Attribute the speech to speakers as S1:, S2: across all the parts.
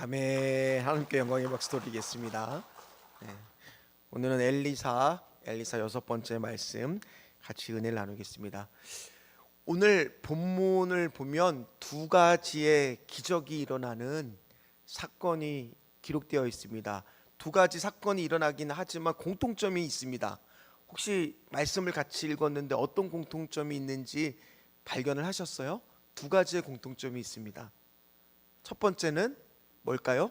S1: 아멘. 하나님께 영광의 박수 돌리겠습니다. 네. 오늘은 엘리사 여섯 번째 말씀 같이 은혜를 나누겠습니다. 오늘 본문을 보면 두 가지의 기적이 일어나는 사건이 기록되어 있습니다. 두 가지 사건이 일어나긴 하지만 공통점이 있습니다. 혹시 말씀을 같이 읽었는데 어떤 공통점이 있는지 발견을 하셨어요? 두 가지의 공통점이 있습니다. 첫 번째는 뭘까요?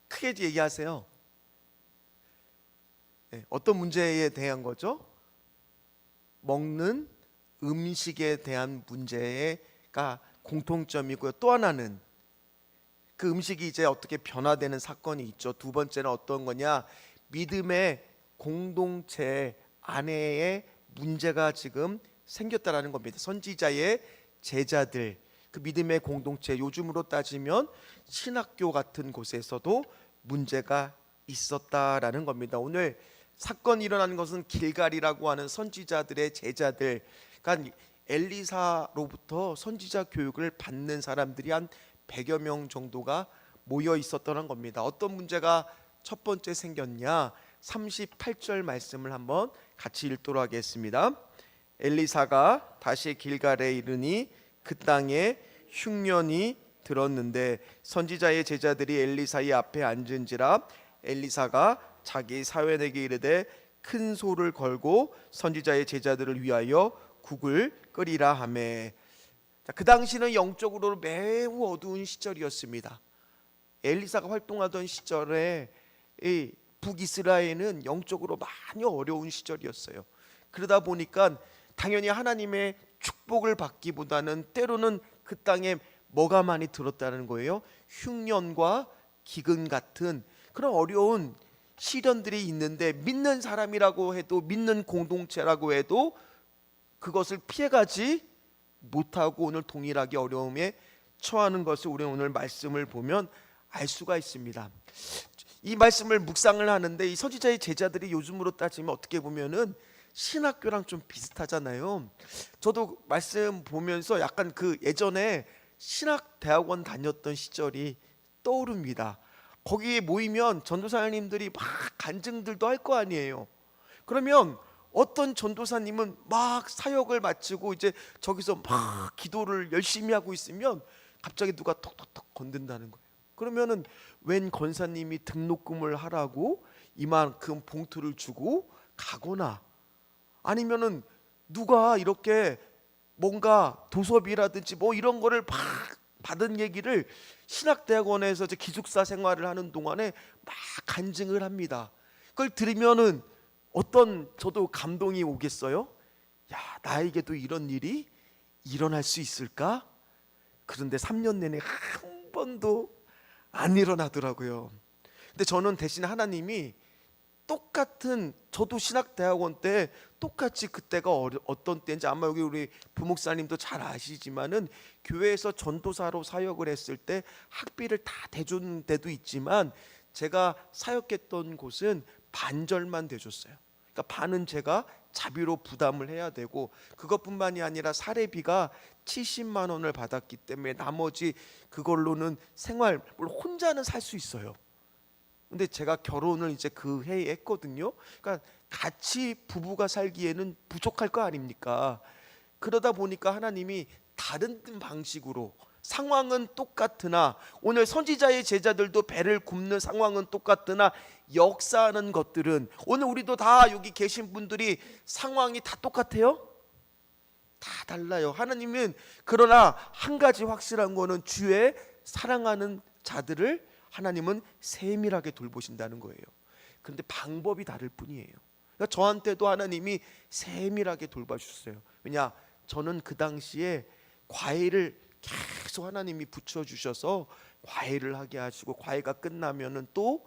S1: 크게 얘기하세요. 네, 어떤 문제에 대한 거죠? 먹는 음식에 대한 문제가 공통점이고요. 또 하나는 그 음식이 이제 어떻게 변화되는 사건이 있죠. 두 번째는 어떤 거냐? 믿음의 공동체 안에의 문제가 지금 생겼다라는 겁니다. 선지자의 제자들, 그 믿음의 공동체, 요즘으로 따지면 신학교 같은 곳에서도 문제가 있었다라는 겁니다. 오늘 사건이 일어나는 것은 길갈이라고 하는 선지자들의 제자들, 그러니까 엘리사로부터 선지자 교육을 받는 사람들이 한 100여 명 정도가 모여 있었다는 겁니다. 어떤 문제가 첫 번째 생겼냐? 38절 말씀을 한번 같이 읽도록 하겠습니다. 엘리사가 다시 길갈에 이르니 그 땅에 흉년이 들었는데 선지자의 제자들이 엘리사의 앞에 앉은지라 엘리사가 자기 사회에게 이르되 큰 소를 걸고 선지자의 제자들을 위하여 국을 끓이라 하매. 그 당시는 영적으로 매우 어두운 시절이었습니다. 엘리사가 활동하던 시절에 이 북이스라엘은 영적으로 많이 어려운 시절이었어요. 그러다 보니까 당연히 하나님의 축복을 받기보다는 때로는 그 땅에 뭐가 많이 들었다는 거예요? 흉년과 기근 같은 그런 어려운 시련들이 있는데 믿는 사람이라고 해도 믿는 공동체라고 해도 그것을 피해가지 못하고 오늘 동일하게 어려움에 처하는 것을 우리는 오늘 말씀을 보면 알 수가 있습니다. 이 말씀을 묵상을 하는데 이 선지자의 제자들이 요즘으로 따지면 어떻게 보면은 신학교랑 좀 비슷하잖아요. 저도 말씀 보면서 약간 그 예전에 신학대학원 다녔던 시절이 떠오릅니다. 거기에 모이면 전도사님들이 막 간증들도 할 거 아니에요. 그러면 어떤 전도사님은 막 사역을 마치고 이제 저기서 막 기도를 열심히 하고 있으면 갑자기 누가 톡톡톡 건든다는 거예요. 그러면은 웬 권사님이 등록금을 하라고 이만큼 봉투를 주고 가거나 아니면은 누가 이렇게 뭔가 도서비라든지 뭐 이런 거를 막 받은 얘기를 신학대학원에서 이제 기숙사 생활을 하는 동안에 막 간증을 합니다. 그걸 들으면은 어떤 저도 감동이 오겠어요? 야, 나에게도 이런 일이 일어날 수 있을까? 그런데 3년 내내 한 번도 안 일어나더라고요. 근데 저는 대신 하나님이 똑같은 저도 신학대학원 때 똑같이 그때가 어떤 때인지 아마 여기 우리 부목사님도 잘 아시지만은 교회에서 전도사로 사역을 했을 때 학비를 다 대준 데도 있지만 제가 사역했던 곳은 반절만 대줬어요. 그러니까 반은 제가 자비로 부담을 해야 되고 그것뿐만이 아니라 사례비가 70만 원을 받았기 때문에 나머지 그걸로는 생활 물론 혼자는 살 수 있어요. 근데 제가 결혼을 이제 그 해에 했거든요. 그러니까 같이 부부가 살기에는 부족할 거 아닙니까? 그러다 보니까 하나님이 다른 방식으로 상황은 똑같으나 오늘 선지자의 제자들도 배를 굽는 상황은 똑같으나 역사하는 것들은 오늘 우리도 다 여기 계신 분들이 상황이 다 똑같아요? 다 달라요. 하나님은 그러나 한 가지 확실한 거는 주의 사랑하는 자들을 하나님은 세밀하게 돌보신다는 거예요. 그런데 방법이 다를 뿐이에요. 그러니까 저한테도 하나님이 세밀하게 돌봐주셨어요. 왜냐? 저는 그 당시에 과외를 계속 하나님이 붙여주셔서 과외를 하게 하시고 과외가 끝나면은 또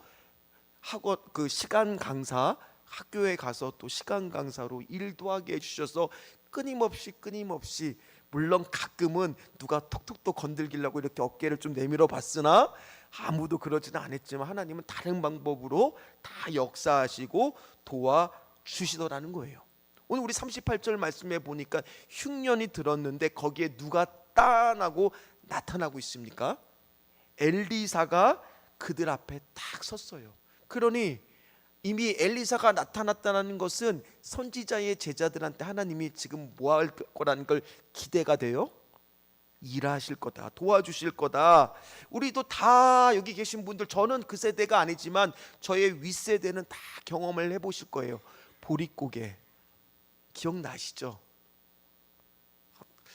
S1: 학원 그 시간 강사 학교에 가서 또 시간 강사로 일도 하게 해주셔서 끊임없이 물론 가끔은 누가 톡톡톡 건들기려고 이렇게 어깨를 좀 내밀어 봤으나 아무도 그러지는 않았지만 하나님은 다른 방법으로 다 역사하시고 도와주시더라는 거예요. 오늘 우리 38절 말씀에 보니까 흉년이 들었는데 거기에 누가 나타나고 있습니까? 엘리사가 그들 앞에 딱 섰어요. 그러니 이미 엘리사가 나타났다는 것은 선지자의 제자들한테 하나님이 지금 뭐 할 거라는 걸 기대가 돼요. 일하실 거다, 도와주실 거다. 우리도 다 여기 계신 분들, 저는 그 세대가 아니지만 저의 윗세대는 다 경험을 해보실 거예요. 보릿고개 기억나시죠?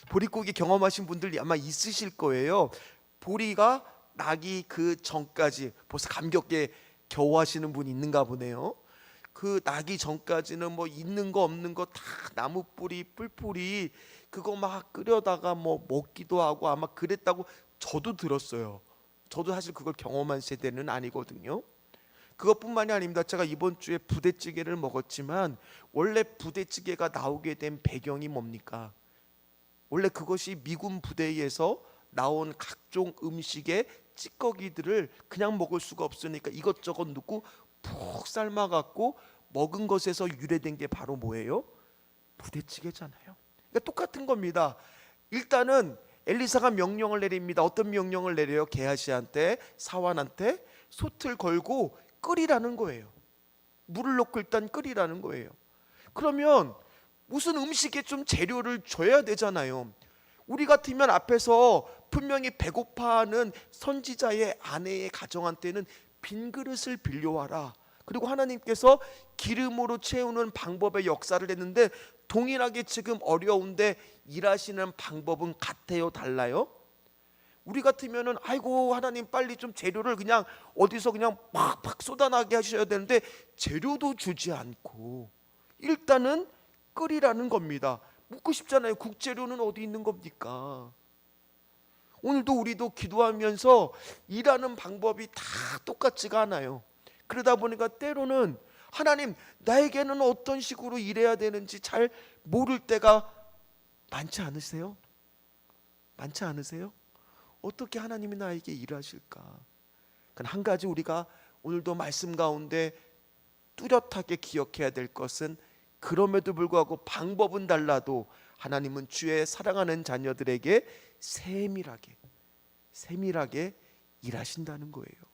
S1: 보릿고개 경험하신 분들이 아마 있으실 거예요. 보리가 나기 그 전까지 벌써 감격에 겨우 하시는 분이 있는가 보네요. 그 나기 전까지는 뭐 있는 거 없는 거 다 나무 뿌리 뿔뿌리 그거 막 끓여다가 뭐 먹기도 하고 아마 그랬다고 저도 들었어요. 저도 사실 그걸 경험한 세대는 아니거든요. 그것뿐만이 아닙니다. 제가 이번 주에 부대찌개를 먹었지만 원래 부대찌개가 나오게 된 배경이 뭡니까? 원래 그것이 미군 부대에서 나온 각종 음식의 찌꺼기들을 그냥 먹을 수가 없으니까 이것저것 넣고 푹 삶아갖고 먹은 것에서 유래된 게 바로 뭐예요? 부대찌개잖아요. 그러니까 똑같은 겁니다. 일단은 엘리사가 명령을 내립니다. 어떤 명령을 내려요? 게하시한테, 사환한테 솥을 걸고 끓이라는 거예요. 물을 넣고 일단 끓이라는 거예요. 그러면 무슨 음식에 좀 재료를 줘야 되잖아요. 우리 같으면 앞에서 분명히 배고파하는 선지자의 아내의 가정한테는 빈 그릇을 빌려와라. 그리고 하나님께서 기름으로 채우는 방법의 역사를 했는데 동일하게 지금 어려운데 일하시는 방법은 같아요, 달라요? 우리 같으면은 아이고 하나님 빨리 좀 재료를 그냥 어디서 그냥 팍팍 쏟아나게 하셔야 되는데 재료도 주지 않고 일단은 끓이라는 겁니다. 묻고 싶잖아요. 국재료는 어디 있는 겁니까? 오늘도 우리도 기도하면서 일하는 방법이 다 똑같지가 않아요. 그러다 보니까 때로는 하나님 나에게는 어떤 식으로 일해야 되는지 잘 모를 때가 많지 않으세요? 많지 않으세요? 어떻게 하나님이 나에게 일하실까? 한 가지 우리가 오늘도 말씀 가운데 뚜렷하게 기억해야 될 것은 그럼에도 불구하고 방법은 달라도 하나님은 주의 사랑하는 자녀들에게 세밀하게 일하신다는 거예요.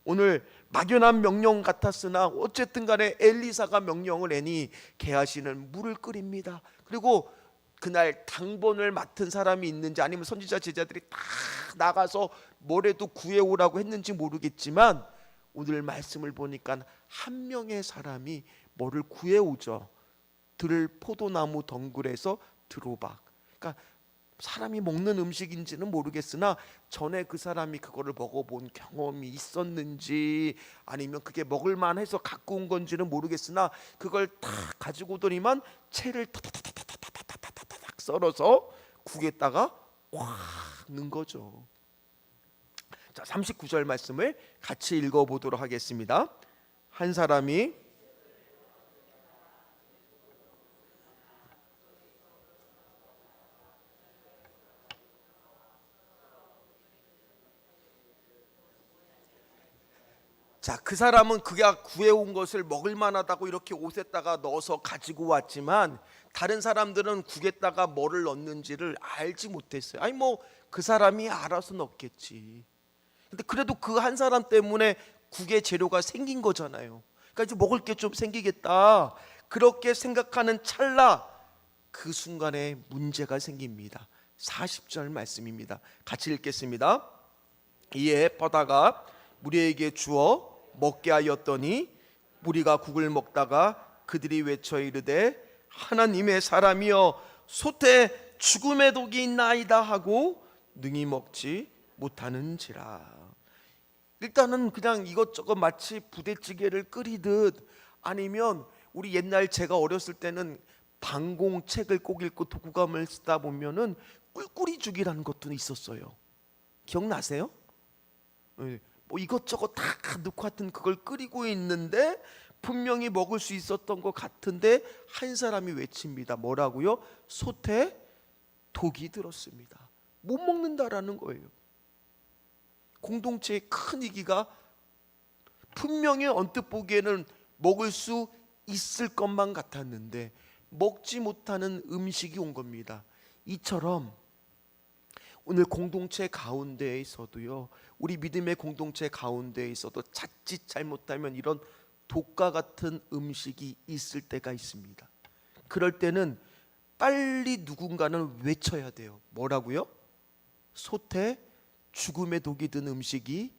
S1: 오늘 막연한 명령 같았으나 어쨌든 간에 엘리사가 명령을 내니 게하시는 물을 끓입니다. 그리고 그날 당번을 맡은 사람이 있는지 아니면 선지자 제자들이 다 나가서 뭐래도 구해오라고 했는지 모르겠지만 오늘 말씀을 보니까 한 명의 사람이 뭐를 구해오죠. 들 포도나무 덩굴에서 들호박. 그러니까 사람이 먹는 음식인지는 모르겠으나 전에 그 사람이 그거를 먹어본 경험이 있었는지 아니면 그게 먹을만해서 갖고 온 건지는 모르겠으나 그걸 다 가지고 오더니만 채를 타타타타타타타타타닥 썰어서 국에다가 확 넣은 거죠. 자, 39절 말씀을 같이 읽어보도록 하겠습니다. 한 사람이 자, 그 사람은 그가 구해온 것을 먹을 만하다고 이렇게 옷에다가 넣어서 가지고 왔지만 다른 사람들은 국에다가 뭐를 넣는지를 알지 못했어요. 아니 뭐 그 사람이 알아서 넣겠지. 근데 그래도 그 한 사람 때문에 국의 재료가 생긴 거잖아요. 그러니까 이제 먹을 게 좀 생기겠다. 그렇게 생각하는 찰나 그 순간에 문제가 생깁니다. 40절 말씀입니다. 같이 읽겠습니다. 이에 퍼다가 무리에게 주어 먹게 하였더니 무리가 국을 먹다가 그들이 외쳐 이르되 하나님의 사람이여 솥에 죽음의 독이 있나이다 하고 능히 먹지 못하는지라. 일단은 그냥 이것저것 마치 부대찌개를 끓이듯 아니면 우리 옛날 제가 어렸을 때는 방공책을 꼭 읽고 독후감을 쓰다 보면은 꿀꿀이죽이라는 것도 있었어요. 기억나세요? 뭐 이것저것 다 넣고 하여튼 그걸 끓이고 있는데 분명히 먹을 수 있었던 것 같은데 한 사람이 외칩니다. 뭐라고요? 솥에 독이 들었습니다. 못 먹는다라는 거예요. 공동체의 큰 위기가 분명히 언뜻 보기에는 먹을 수 있을 것만 같았는데 먹지 못하는 음식이 온 겁니다. 이처럼 오늘 공동체 가운데에 있어도요, 우리 믿음의 공동체 가운데에 있어도 자칫 잘못하면 이런 독과 같은 음식이 있을 때가 있습니다. 그럴 때는 빨리 누군가는 외쳐야 돼요. 뭐라고요? 소태 죽음의 독이 든 음식이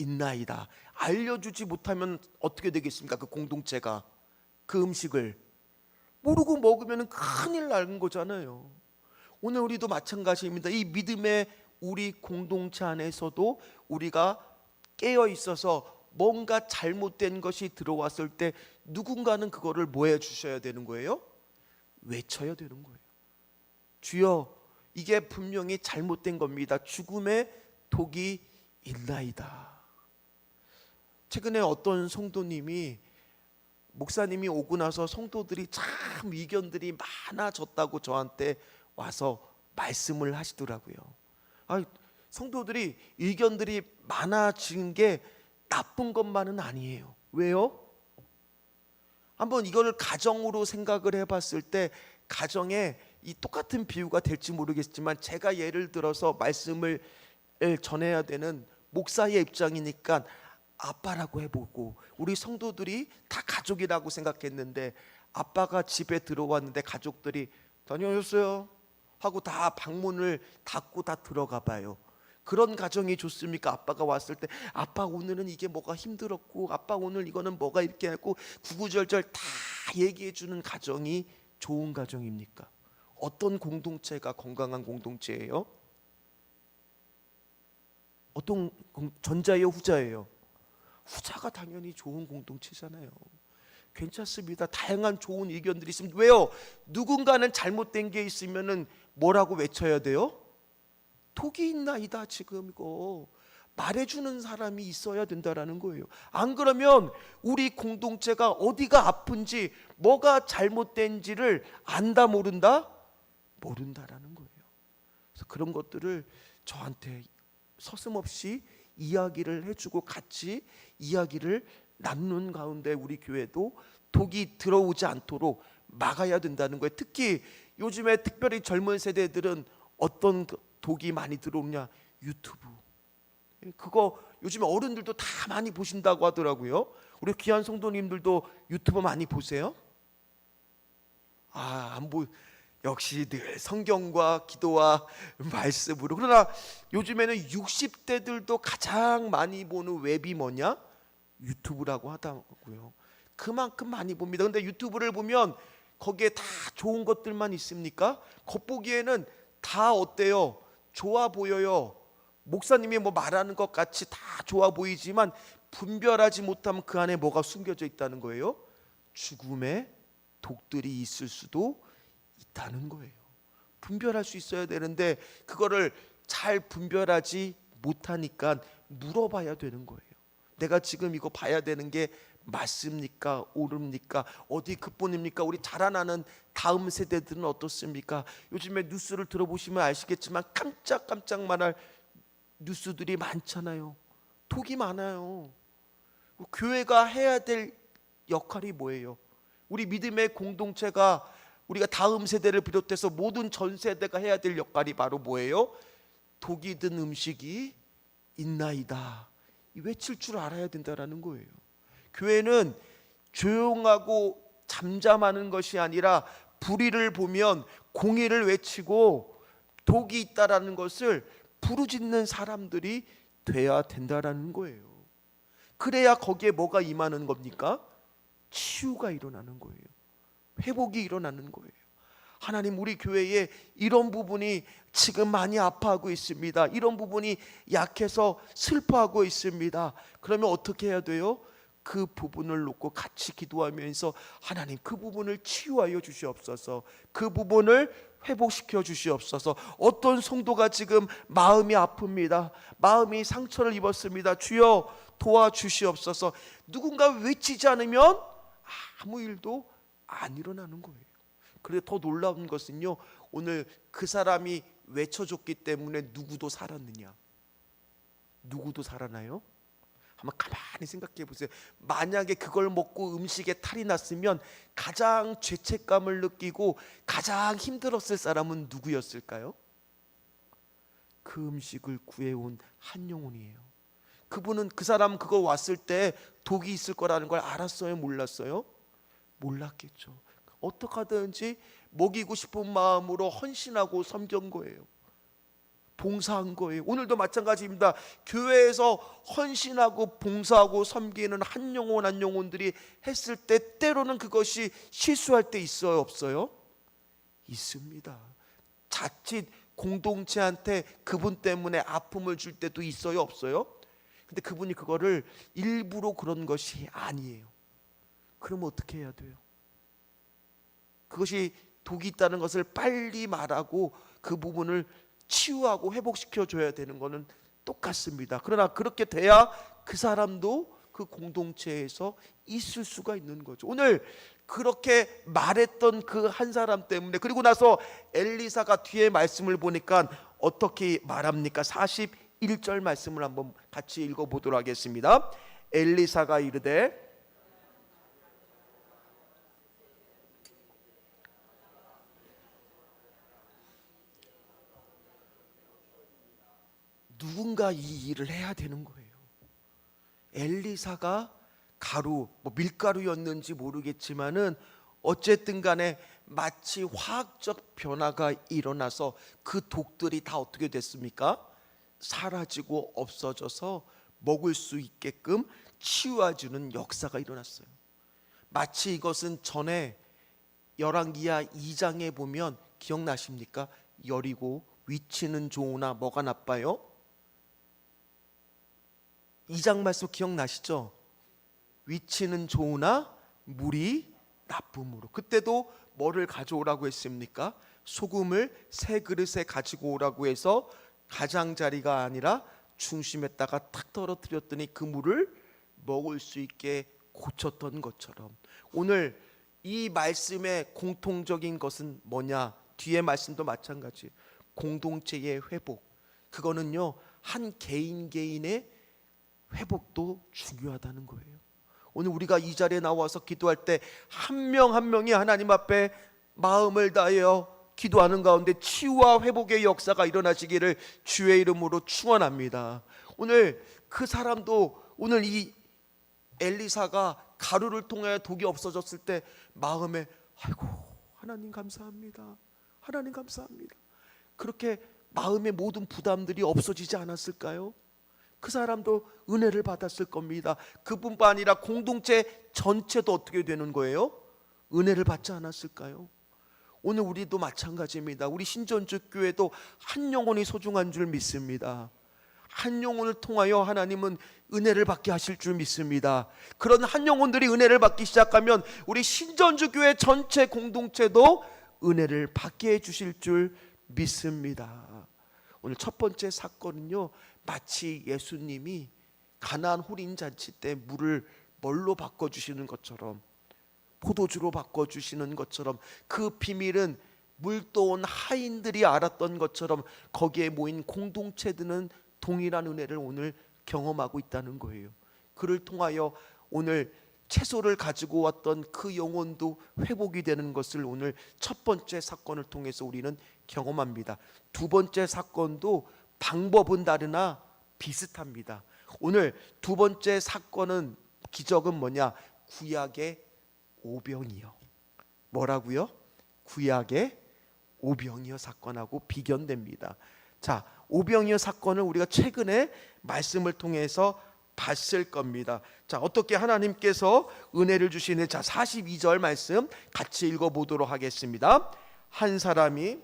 S1: 있나이다. 알려주지 못하면 어떻게 되겠습니까? 그 공동체가 그 음식을 모르고 먹으면 큰일 나는 거잖아요. 오늘 우리도 마찬가지입니다. 이 믿음의 우리 공동체 안에서도 우리가 깨어 있어서 뭔가 잘못된 것이 들어왔을 때 누군가는 그거를 뭐 해 주셔야 되는 거예요? 외쳐야 되는 거예요. 주여, 이게 분명히 잘못된 겁니다. 죽음의 독이 있나이다. 최근에 어떤 성도님이, 목사님이 오고 나서 성도들이 참 의견들이 많아졌다고 저한테 와서 말씀을 하시더라고요. 성도들이 의견들이 많아진 게 나쁜 것만은 아니에요. 왜요? 한번 이걸 가정으로 생각을 해봤을 때, 가정에 이 똑같은 비유가 될지 모르겠지만 제가 예를 들어서 말씀을 전해야 되는 목사의 입장이니까 아빠라고 해보고, 우리 성도들이 다 가족이라고 생각했는데 아빠가 집에 들어왔는데 가족들이 다녀오셨어요? 하고 다 방문을 닫고 다 들어가 봐요. 그런 가정이 좋습니까? 아빠가 왔을 때 아빠 오늘은 이게 뭐가 힘들었고, 아빠 오늘 이거는 뭐가 이렇게 했고, 구구절절 다 얘기해 주는 가정이 좋은 가정입니까? 어떤 공동체가 건강한 공동체예요? 어떤 전자예요, 후자예요? 후자가 당연히 좋은 공동체잖아요. 괜찮습니다. 다양한 좋은 의견들이 있으면. 왜요? 누군가는 잘못된 게 있으면은 뭐라고 외쳐야 돼요? 독이 있나이다. 지금 이거 말해주는 사람이 있어야 된다라는 거예요. 안 그러면 우리 공동체가 어디가 아픈지, 뭐가 잘못된지를 안다 모른다? 모른다라는 거예요. 그래서 그런 것들을 저한테 서슴없이 이야기를 해주고 같이 이야기를 나누는 가운데 우리 교회도 독이 들어오지 않도록 막아야 된다는 거예요. 특히 요즘에 특별히 젊은 세대들은 어떤 독이 많이 들어오냐? 유튜브. 그거 요즘에 어른들도 다 많이 보신다고 하더라고요. 우리 귀한 성도님들도 유튜브 많이 보세요? 안 보. 역시 늘 성경과 기도와 말씀으로. 그러나 요즘에는 60대들도 가장 많이 보는 웹이 뭐냐? 유튜브라고 하더라고요. 그만큼 많이 봅니다. 근데 유튜브를 보면 거기에 다 좋은 것들만 있습니까? 겉보기에는 다 어때요? 좋아 보여요. 목사님이 뭐 말하는 것 같이 다 좋아 보이지만 분별하지 못하면 그 안에 뭐가 숨겨져 있다는 거예요? 죽음의 독들이 있을 수도 있다는 거예요. 분별할 수 있어야 되는데 그거를 잘 분별하지 못하니까 물어봐야 되는 거예요. 내가 지금 이거 봐야 되는 게 맞습니까? 옳습니까? 어디 극본입니까? 우리 자라나는 다음 세대들은 어떻습니까? 요즘에 뉴스를 들어보시면 아시겠지만 깜짝깜짝만할 뉴스들이 많잖아요. 독이 많아요. 교회가 해야 될 역할이 뭐예요? 우리 믿음의 공동체가, 우리가 다음 세대를 비롯해서 모든 전 세대가 해야 될 역할이 바로 뭐예요? 독이 든 음식이 있나이다. 외칠 줄 알아야 된다라는 거예요. 교회는 조용하고 잠잠하는 것이 아니라 불의를 보면 공의를 외치고 독이 있다라는 것을 부르짖는 사람들이 돼야 된다라는 거예요. 그래야 거기에 뭐가 임하는 겁니까? 치유가 일어나는 거예요. 회복이 일어나는 거예요. 하나님, 우리 교회에 이런 부분이 지금 많이 아파하고 있습니다. 이런 부분이 약해서 슬퍼하고 있습니다. 그러면 어떻게 해야 돼요? 그 부분을 놓고 같이 기도하면서 하나님, 그 부분을 치유하여 주시옵소서. 그 부분을 회복시켜 주시옵소서. 어떤 성도가 지금 마음이 아픕니다. 마음이 상처를 입었습니다. 주여 도와주시옵소서. 누군가 외치지 않으면 아무 일도 안 일어나는 거예요. 그런데 더 놀라운 것은요, 오늘 그 사람이 외쳐줬기 때문에 누구도 살았느냐? 누구도 살아나요? 한번 가만히 생각해 보세요. 만약에 그걸 먹고 음식에 탈이 났으면 가장 죄책감을 느끼고 가장 힘들었을 사람은 누구였을까요? 그 음식을 구해온 한 영혼이에요. 그분은 그 사람 그거 왔을 때 독이 있을 거라는 걸 알았어요? 몰랐어요? 몰랐겠죠. 어떻게 하든지 먹이고 싶은 마음으로 헌신하고 섬긴 거예요. 봉사한 거예요. 오늘도 마찬가지입니다. 교회에서 헌신하고 봉사하고 섬기는 한 영혼 한 영혼들이 했을 때 때로는 그것이 실수할 때 있어요? 없어요? 있습니다. 자칫 공동체한테 그분 때문에 아픔을 줄 때도 있어요? 없어요? 근데 그분이 그거를 일부러 그런 것이 아니에요. 그럼 어떻게 해야 돼요? 그것이 독이 있다는 것을 빨리 말하고 그 부분을 치유하고 회복시켜 줘야 되는 것은 똑같습니다. 그러나 그렇게 돼야 그 사람도 그 공동체에서 있을 수가 있는 거죠. 오늘 그렇게 말했던 그 한 사람 때문에, 그리고 나서 엘리사가 뒤에 말씀을 보니까 어떻게 말합니까? 41절 말씀을 한번 같이 읽어보도록 하겠습니다. 엘리사가 이르되 누군가 이 일을 해야 되는 거예요. 엘리사가 가루, 밀가루였는지 모르겠지만은 어쨌든 간에 마치 화학적 변화가 일어나서 그 독들이 다 어떻게 됐습니까? 사라지고 없어져서 먹을 수 있게끔 치유해주는 역사가 일어났어요. 마치 이것은 전에 열왕기하 2장에 보면 기억나십니까? 여리고 위치는 좋으나 뭐가 나빠요? 2장 말씀 기억나시죠? 위치는 좋으나 물이 나쁨으로. 그때도 뭐를 가져오라고 했습니까? 소금을 3그릇에 가지고 오라고 해서 가장자리가 아니라 중심에다가 탁 떨어뜨렸더니 그 물을 먹을 수 있게 고쳤던 것처럼 오늘 이 말씀의 공통적인 것은 뭐냐? 뒤에 말씀도 마찬가지. 공동체의 회복. 그거는요, 한 개인 개인의 회복도 중요하다는 거예요. 오늘 우리가 이 자리에 나와서 기도할 때 한 명 한 명이 하나님 앞에 마음을 다하여 기도하는 가운데 치유와 회복의 역사가 일어나시기를 주의 이름으로 축원합니다. 오늘 그 사람도, 오늘 이 엘리사가 가루를 통해 독이 없어졌을 때 마음에 아이고 하나님 감사합니다, 하나님 감사합니다, 그렇게 마음의 모든 부담들이 없어지지 않았을까요? 그 사람도 은혜를 받았을 겁니다. 그뿐만 아니라 공동체 전체도 어떻게 되는 거예요? 은혜를 받지 않았을까요? 오늘 우리도 마찬가지입니다. 우리 신전주 교회도 한 영혼이 소중한 줄 믿습니다. 한 영혼을 통하여 하나님은 은혜를 받게 하실 줄 믿습니다. 그런 한 영혼들이 은혜를 받기 시작하면 우리 신전주 교회 전체 공동체도 은혜를 받게 해주실 줄 믿습니다. 오늘 첫 번째 사건은요, 마치 예수님이 가나안 홀인 잔치 때 물을 뭘로 바꿔주시는 것처럼, 포도주로 바꿔주시는 것처럼, 그 비밀은 물도온 하인들이 알았던 것처럼 거기에 모인 공동체들은 동일한 은혜를 오늘 경험하고 있다는 거예요. 그를 통하여 오늘 채소를 가지고 왔던 그 영혼도 회복이 되는 것을 오늘 첫 번째 사건을 통해서 우리는 경험합니다. 두 번째 사건도 방법은 다르나 비슷합니다. 오늘 두 번째 사건은, 기적은 뭐냐? 구약의 오병이어. 뭐라고요? 구약의 오병이어 사건하고 비견됩니다. 자, 오병이어 사건을 우리가 최근에 말씀을 통해서 봤을 겁니다. 자, 어떻게 하나님께서 은혜를 주시는, 자 42절 말씀 같이 읽어보도록 하겠습니다. 한 사람이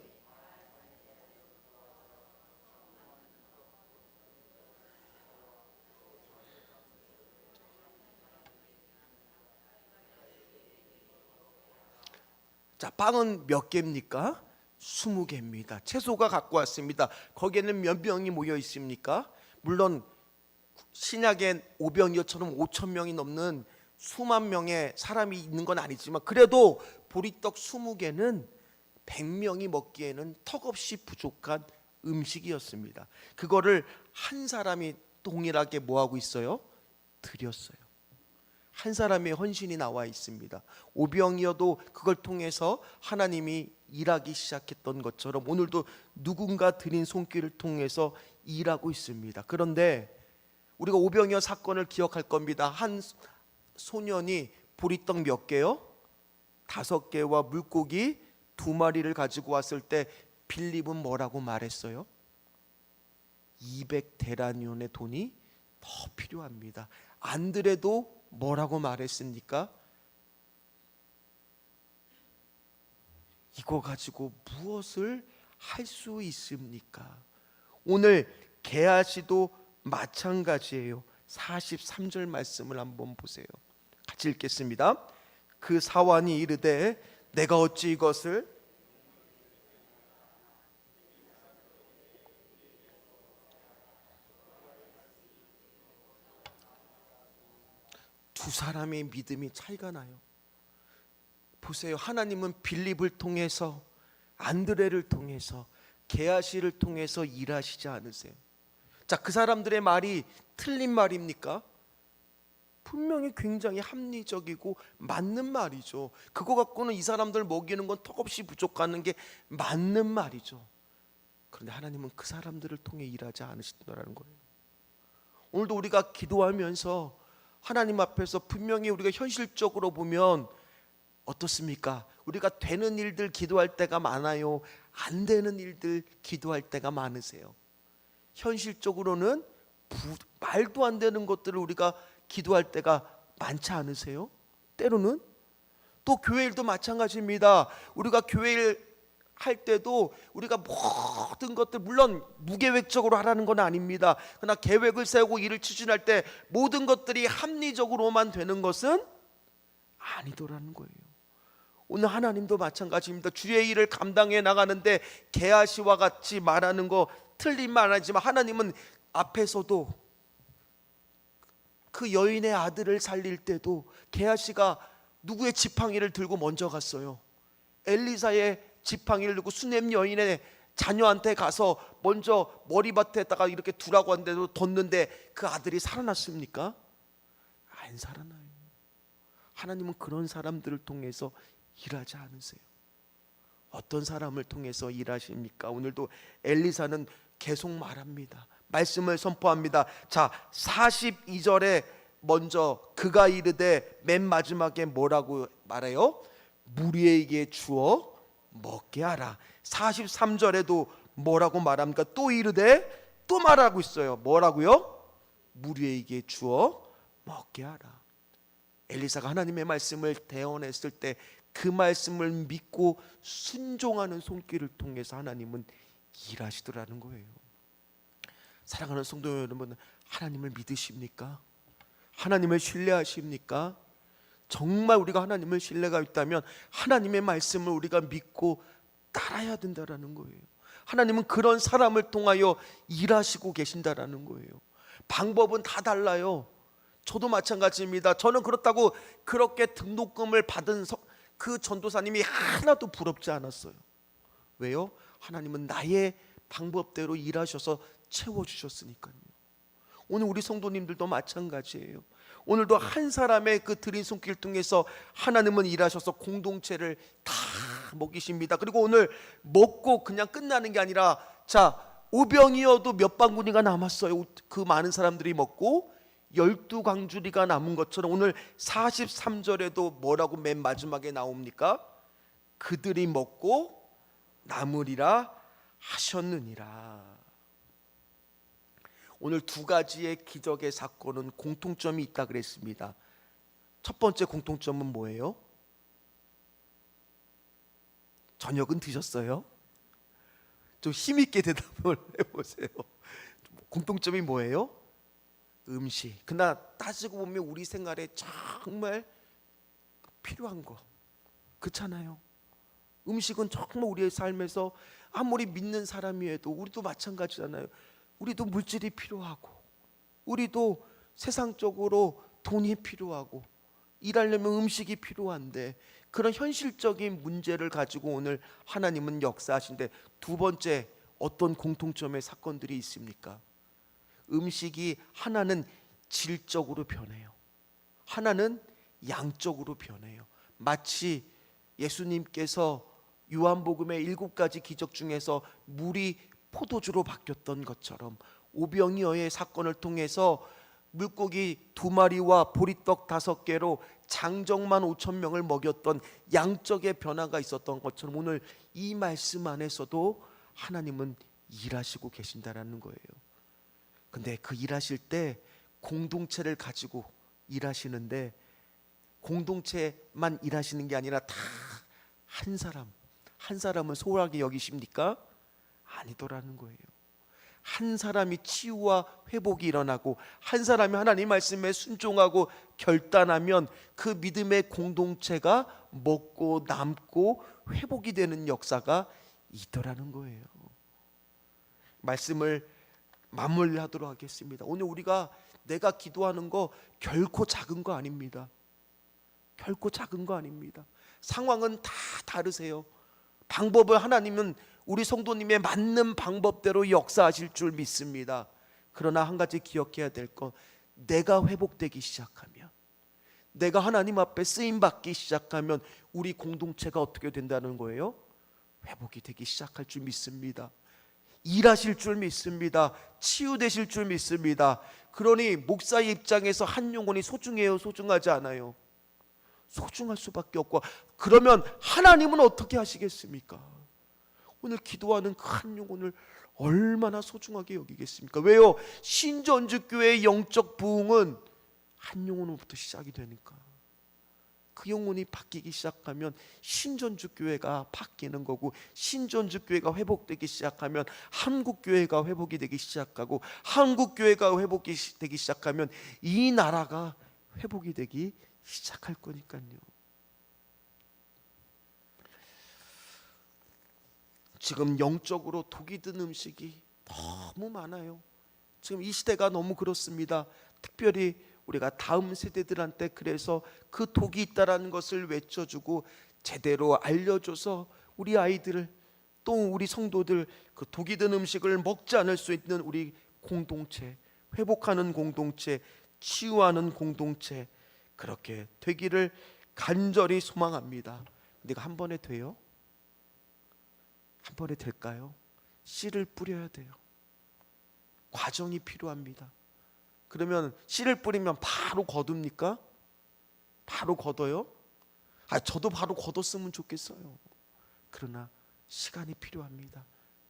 S1: 자, 빵은 몇 개입니까? 20개입니다. 채소가 갖고 왔습니다. 거기에는 몇 명이 모여 있습니까? 물론 신약의 오병이어처럼 5천 명이 넘는 수만 명의 사람이 있는 건 아니지만 그래도 보리떡 20개는 100명이 먹기에는 턱없이 부족한 음식이었습니다. 그거를 한 사람이 동일하게 뭐하고 있어요? 드렸어요. 한 사람의 헌신이 나와 있습니다. 오병이어도 그걸 통해서 하나님이 일하기 시작했던 것처럼 오늘도 누군가 드린 손길을 통해서 일하고 있습니다. 그런데 우리가 오병이어 사건을 기억할 겁니다. 한 소년이 보리떡 몇 개요? 5개와 물고기 2마리를 가지고 왔을 때 빌립은 뭐라고 말했어요? 200데나리온의 돈이 더 필요합니다. 안드레도 뭐라고 말했습니까? 이거 가지고 무엇을 할 수 있습니까? 오늘 게하시도 마찬가지예요. 43절 말씀을 한번 보세요. 같이 읽겠습니다. 그 사환이 이르되 내가 어찌 이것을 두 사람의 믿음이 차이가 나요. 보세요. 하나님은 빌립을 통해서 안드레를 통해서 게하시를 통해서 일하시지 않으세요. 자, 그 사람들의 말이 틀린 말입니까? 분명히 굉장히 합리적이고 맞는 말이죠. 그거 갖고는 이 사람들 먹이는 건 턱없이 부족하는 게 맞는 말이죠. 그런데 하나님은 그 사람들을 통해 일하지 않으신다는 거예요. 오늘도 우리가 기도하면서 하나님 앞에서 분명히 우리가 현실적으로 보면 어떻습니까? 우리가 되는 일들 기도할 때가 많아요? 안 되는 일들 기도할 때가 많으세요? 현실적으로는 말도 안 되는 것들을 우리가 기도할 때가 많지 않으세요? 때로는 또 교회 일도 마찬가지입니다. 우리가 교회 일 할 때도 우리가 모든 것들 물론 무계획적으로 하라는 건 아닙니다. 그러나 계획을 세우고 일을 추진할 때 모든 것들이 합리적으로만 되는 것은 아니더라는 거예요. 오늘 하나님도 마찬가지입니다. 주의 일을 감당해 나가는데 게하시와 같이 말하는 거 틀린 말 아니지만 하나님은 앞에서도 그 여인의 아들을 살릴 때도 게하시가 누구의 지팡이를 들고 먼저 갔어요? 엘리사의 지팡이를 들고 수넴 여인의 자녀한테 가서 먼저 머리밭에다가 이렇게 두라고 한데도 뒀는데 그 아들이 살아났습니까? 안 살아나요. 하나님은 그런 사람들을 통해서 일하지 않으세요. 어떤 사람을 통해서 일하십니까? 오늘도 엘리사는 계속 말합니다. 말씀을 선포합니다. 자, 42절에 먼저 그가 이르되 맨 마지막에 뭐라고 말해요? 무리에게 주어 먹게 하라. 43절에도 뭐라고 말합니까? 또 이르되 또 말하고 있어요. 뭐라고요? 무리에게 주어 먹게 하라. 엘리사가 하나님의 말씀을 대언했을 때 그 말씀을 믿고 순종하는 손길을 통해서 하나님은 일하시더라는 거예요. 사랑하는 성도 여러분, 하나님을 믿으십니까? 하나님을 신뢰하십니까? 정말 우리가 하나님을 신뢰가 있다면 하나님의 말씀을 우리가 믿고 따라야 된다라는 거예요. 하나님은 그런 사람을 통하여 일하시고 계신다라는 거예요. 방법은 다 달라요. 저도 마찬가지입니다. 저는 그렇다고 그렇게 등록금을 받은 그 전도사님이 하나도 부럽지 않았어요. 왜요? 하나님은 나의 방법대로 일하셔서 채워주셨으니까요. 오늘 우리 성도님들도 마찬가지예요. 오늘도 한 사람의 그 드린 손길 통해서 하나님은 일하셔서 공동체를 다 먹이십니다. 그리고 오늘 먹고 그냥 끝나는 게 아니라 자, 오병이어도 몇 바구니가 남았어요. 그 많은 사람들이 먹고 12광주리가 남은 것처럼 오늘 43절에도 뭐라고 맨 마지막에 나옵니까? 그들이 먹고 남으리라 하셨느니라. 오늘 두 가지의 기적의 사건은 공통점이 있다 그랬습니다. 첫 번째 공통점은 뭐예요? 저녁은 드셨어요? 좀 힘있게 대답을 해보세요. 공통점이 뭐예요? 음식. 그러나 따지고 보면 우리 생활에 정말 필요한 거 그렇잖아요. 음식은 정말 우리의 삶에서 아무리 믿는 사람이어도 우리도 마찬가지잖아요. 우리도 물질이 필요하고 우리도 세상적으로 돈이 필요하고 일하려면 음식이 필요한데 그런 현실적인 문제를 가지고 오늘 하나님은 역사하신데 두 번째 어떤 공통점의 사건들이 있습니까? 음식이 하나는 질적으로 변해요. 하나는 양적으로 변해요. 마치 예수님께서 요한복음의 7가지 기적 중에서 물이 포도주로 바뀌었던 것처럼 오병이어의 사건을 통해서 물고기 2마리와 보리떡 5개로 장정만 5,000명을 먹였던 양적의 변화가 있었던 것처럼 오늘 이 말씀 안에서도 하나님은 일하시고 계신다라는 거예요. 근데 그 일하실 때 공동체를 가지고 일하시는데 공동체만 일하시는 게 아니라 다 한 사람을 소홀하게 여기십니까? 아니더라는 거예요. 한 사람이 치유와 회복이 일어나고 한 사람이 하나님 말씀에 순종하고 결단하면 그 믿음의 공동체가 먹고 남고 회복이 되는 역사가 있더라는 거예요. 말씀을 마무리하도록 하겠습니다. 오늘 우리가 내가 기도하는 거 결코 작은 거 아닙니다. 결코 작은 거 아닙니다. 상황은 다 다르세요. 방법을 하나님은 우리 성도님의 맞는 방법대로 역사하실 줄 믿습니다. 그러나 한 가지 기억해야 될 건 내가 회복되기 시작하면, 내가 하나님 앞에 쓰임받기 시작하면 우리 공동체가 어떻게 된다는 거예요? 회복이 되기 시작할 줄 믿습니다. 일하실 줄 믿습니다. 치유되실 줄 믿습니다. 그러니 목사의 입장에서 한 영혼이 소중해요? 소중하지 않아요? 소중할 수밖에 없고, 그러면 하나님은 어떻게 하시겠습니까? 오늘 기도하는 그 한 영혼을 얼마나 소중하게 여기겠습니까? 왜요? 신전주교회의 영적 부흥은 한 영혼으로부터 시작이 되니까. 그 영혼이 바뀌기 시작하면 신전주교회가 바뀌는 거고, 신전주교회가 회복되기 시작하면 한국교회가 회복이 되기 시작하고, 한국교회가 회복이 되기 시작하면 이 나라가 회복이 되기 시작할 거니까요. 지금 영적으로 독이 든 음식이 너무 많아요. 지금 이 시대가 너무 그렇습니다. 특별히 우리가 다음 세대들한테 그래서 그 독이 있다라는 것을 외쳐주고 제대로 알려줘서 우리 아이들을, 또 우리 성도들 그 독이 든 음식을 먹지 않을 수 있는 우리 공동체, 회복하는 공동체, 치유하는 공동체, 그렇게 되기를 간절히 소망합니다. 근데 한 번에 돼요? 한 번에 될까요? 씨를 뿌려야 돼요. 과정이 필요합니다. 그러면 씨를 뿌리면 바로 거둡니까? 바로 걷어요? 저도 바로 걷었으면 좋겠어요. 그러나 시간이 필요합니다.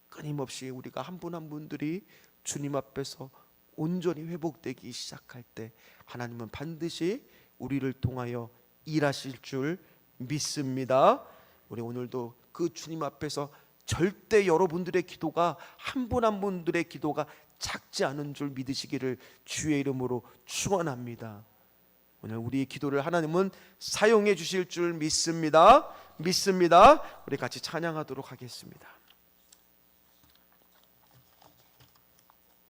S1: 끊임없이 우리가 한 분 한 분들이 주님 앞에서 온전히 회복되기 시작할 때 하나님은 반드시 우리를 통하여 일하실 줄 믿습니다. 우리 오늘도 그 주님 앞에서 절대 여러분들의 기도가 한 분 한 분들의 기도가 작지 않은 줄 믿으시기를 주의 이름으로 축원합니다. 오늘 우리의 기도를 하나님은 사용해 주실 줄 믿습니다. 우리 같이 찬양하도록 하겠습니다.